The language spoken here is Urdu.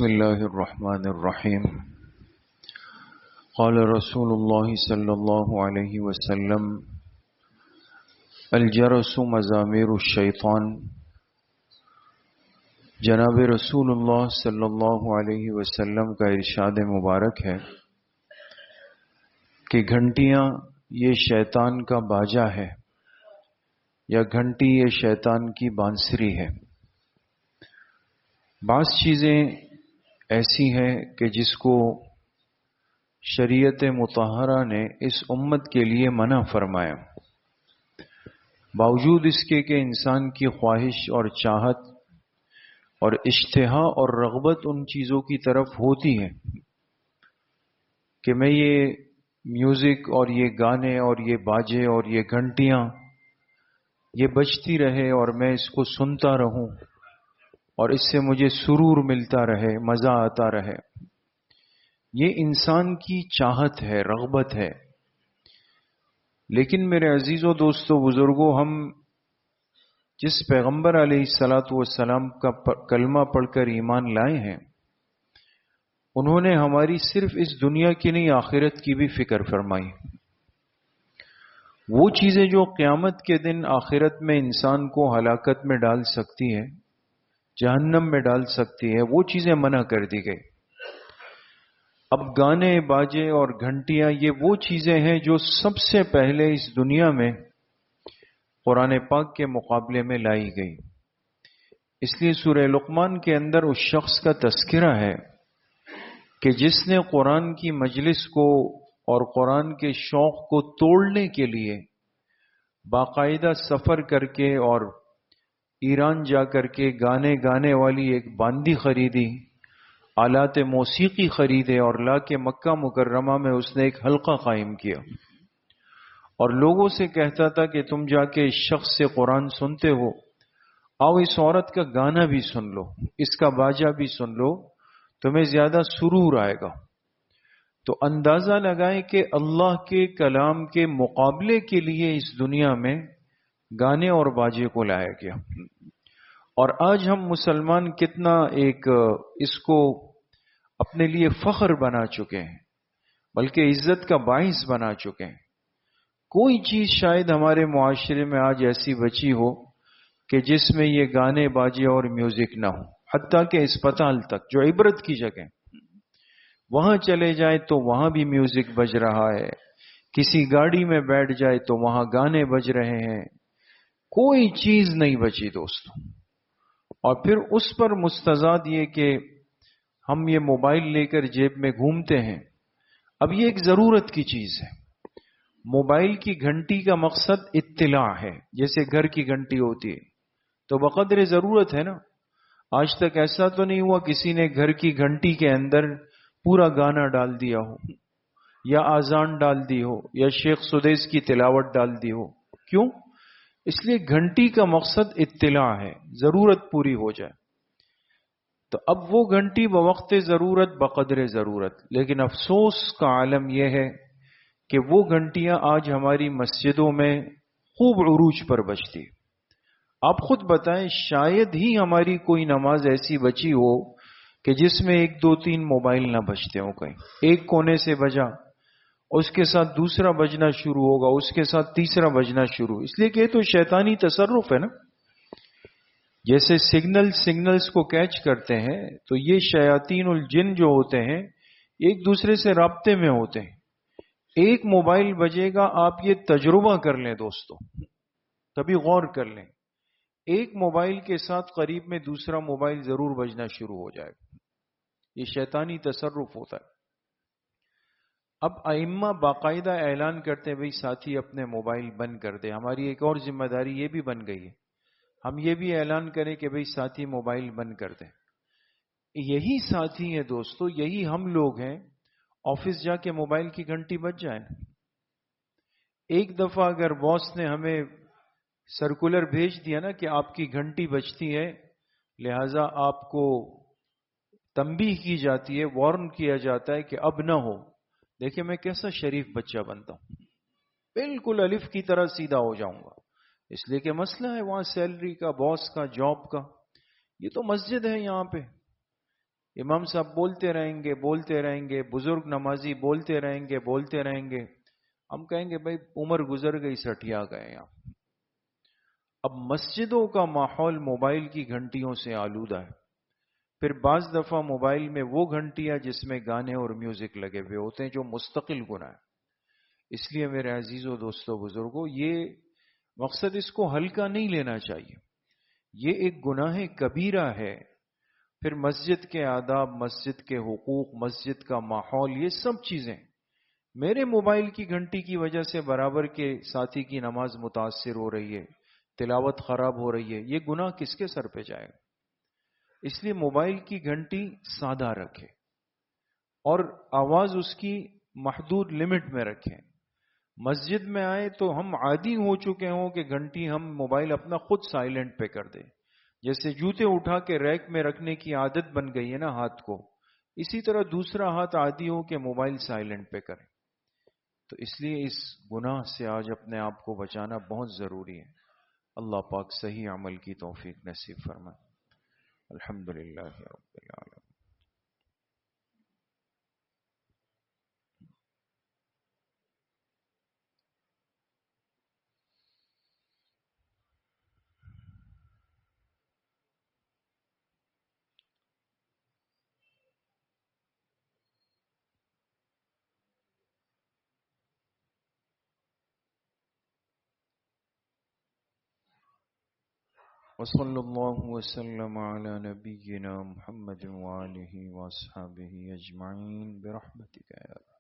بسم الله الرحمن الرحيم. قال رسول الله صلى الله عليه وسلم: الجرس مزامير الشيطان. جناب رسول اللہ صلی اللہ علیہ وسلم کا ارشاد مبارک ہے کہ گھنٹیاں یہ شیطان کا باجا ہے یا گھنٹی یہ شیطان کی بانسری ہے. بعض چیزیں ایسی ہیں کہ جس کو شریعت مطہرہ نے اس امت کے لیے منع فرمایا، باوجود اس کے کہ انسان کی خواہش اور چاہت اور اشتہا اور رغبت ان چیزوں کی طرف ہوتی ہے کہ میں یہ میوزک اور یہ گانے اور یہ باجے اور یہ گھنٹیاں یہ بجتی رہے اور میں اس کو سنتا رہوں اور اس سے مجھے سرور ملتا رہے، مزہ آتا رہے. یہ انسان کی چاہت ہے، رغبت ہے. لیکن میرے عزیزوں، دوستوں، بزرگوں، ہم جس پیغمبر علیہ الصلاۃ والسلام کا کلمہ پڑھ کر ایمان لائے ہیں، انہوں نے ہماری صرف اس دنیا کی نہیں، آخرت کی بھی فکر فرمائی. وہ چیزیں جو قیامت کے دن آخرت میں انسان کو ہلاکت میں ڈال سکتی ہے، جہنم میں ڈال سکتی ہے، وہ چیزیں منع کر دی گئی. اب گانے، باجے اور گھنٹیاں یہ وہ چیزیں ہیں جو سب سے پہلے اس دنیا میں قرآن پاک کے مقابلے میں لائی گئی. اس لیے سورہ لقمان کے اندر اس شخص کا تذکرہ ہے کہ جس نے قرآن کی مجلس کو اور قرآن کے شوق کو توڑنے کے لیے باقاعدہ سفر کر کے اور ایران جا کر کے گانے والی ایک باندی خریدی، آلات موسیقی خریدے اور لا کے مکہ مکرمہ میں اس نے ایک حلقہ قائم کیا اور لوگوں سے کہتا تھا کہ تم جا کے اس شخص سے قرآن سنتے ہو، آؤ اس عورت کا گانا بھی سن لو، اس کا باجا بھی سن لو، تمہیں زیادہ سرور آئے گا. تو اندازہ لگائیں کہ اللہ کے کلام کے مقابلے کے لیے اس دنیا میں گانے اور باجے کو لایا گیا. اور آج ہم مسلمان کتنا اس کو اپنے لیے فخر بنا چکے ہیں، بلکہ عزت کا باعث بنا چکے ہیں. کوئی چیز شاید ہمارے معاشرے میں آج ایسی بچی ہو کہ جس میں یہ گانے، باجے اور میوزک نہ ہو. حتیٰ کہ اسپتال تک جو عبرت کی جگہ، وہاں چلے جائیں تو وہاں بھی میوزک بج رہا ہے. کسی گاڑی میں بیٹھ جائے تو وہاں گانے بج رہے ہیں. کوئی چیز نہیں بچی دوستوں. اور پھر اس پر مستضاد یہ کہ ہم یہ موبائل لے کر جیب میں گھومتے ہیں. اب یہ ایک ضرورت کی چیز ہے. موبائل کی گھنٹی کا مقصد اطلاع ہے، جیسے گھر کی گھنٹی ہوتی ہے تو بقدر ضرورت ہے نا. آج تک ایسا تو نہیں ہوا کسی نے گھر کی گھنٹی کے اندر پورا گانا ڈال دیا ہو یا آذان ڈال دی ہو یا شیخ سدیس کی تلاوت ڈال دی ہو. کیوں؟ اس لیے گھنٹی کا مقصد اطلاع ہے، ضرورت پوری ہو جائے. تو اب وہ گھنٹی بوقت ضرورت، بقدر ضرورت. لیکن افسوس کا عالم یہ ہے کہ وہ گھنٹیاں آج ہماری مسجدوں میں خوب عروج پر بجتی. آپ خود بتائیں، شاید ہی ہماری کوئی نماز ایسی بچی ہو کہ جس میں 1 2 3 موبائل نہ بجتے ہوں. کہیں ایک کونے سے بجا، اس کے ساتھ دوسرا بجنا شروع ہوگا، اس کے ساتھ تیسرا بجنا شروع. اس لیے کہ یہ تو شیطانی تصرف ہے نا. جیسے سگنلز کو کیچ کرتے ہیں تو یہ شیاطین الجن جو ہوتے ہیں ایک دوسرے سے رابطے میں ہوتے ہیں. ایک موبائل بجے گا، آپ یہ تجربہ کر لیں دوستو، کبھی غور کر لیں، ایک موبائل کے ساتھ قریب میں دوسرا موبائل ضرور بجنا شروع ہو جائے گا. یہ شیطانی تصرف ہوتا ہے. اب ائمہ باقاعدہ اعلان کرتے ہیں بھئی ساتھی اپنے موبائل بند کر دے. ہماری ایک اور ذمہ داری یہ بھی بن گئی ہے، ہم یہ بھی اعلان کریں کہ بھئی ساتھی موبائل بند کر دیں. یہی ساتھی ہیں دوستو، یہی ہم لوگ ہیں. آفس جا کے موبائل کی گھنٹی بج جائے. ایک دفعہ اگر باس نے ہمیں سرکولر بھیج دیا نا کہ آپ کی گھنٹی بجتی ہے، لہذا آپ کو تنبیہ کی جاتی ہے، وارن کیا جاتا ہے کہ اب نہ ہو. دیکھیں میں کیسا شریف بچہ بنتا ہوں، بالکل الف کی طرح سیدھا ہو جاؤں گا. اس لیے کہ مسئلہ ہے وہاں سیلری کا، باس کا، جاب کا. یہ تو مسجد ہے، یہاں پہ امام صاحب بولتے رہیں گے، بزرگ نمازی بولتے رہیں گے، ہم کہیں گے بھائی عمر گزر گئی، سٹیا گئے آپ۔ اب مسجدوں کا ماحول موبائل کی گھنٹیوں سے آلودہ ہے۔ پھر بعض دفعہ موبائل میں وہ گھنٹیاں جس میں گانے اور میوزک لگے ہوئے ہوتے ہیں، جو مستقل گناہ ہے۔ اس لیے میرے عزیزوں، دوستوں، بزرگوں، یہ مقصد اس کو ہلکا نہیں لینا چاہیے، یہ ایک گناہ کبیرہ ہے۔ پھر مسجد کے آداب، مسجد کے حقوق، مسجد کا ماحول، یہ سب چیزیں میرے موبائل کی گھنٹی کی وجہ سے برابر کے ساتھی کی نماز متاثر ہو رہی ہے، تلاوت خراب ہو رہی ہے، یہ گناہ کس کے سر پہ جائے گا؟ اس لیے موبائل کی گھنٹی سادہ رکھے اور آواز اس کی محدود لمٹ میں رکھیں۔ مسجد میں آئے تو ہم عادی ہو چکے ہوں کہ گھنٹی ہم موبائل اپنا خود سائلنٹ پہ کر دیں، جیسے جوتے اٹھا کے ریک میں رکھنے کی عادت بن گئی ہے نا ہاتھ کو، اسی طرح دوسرا ہاتھ عادی ہو کہ موبائل سائلنٹ پہ کریں۔ تو اس لیے اس گناہ سے آج اپنے آپ کو بچانا بہت ضروری ہے۔ اللہ پاک صحیح عمل کی توفیق نصیب فرمائے۔ الحمدللہ رب العالمین۔ وصلی اللہ وسلم علی نبینا محمد وآلہ واصحابہ اجمعین برحمتک یا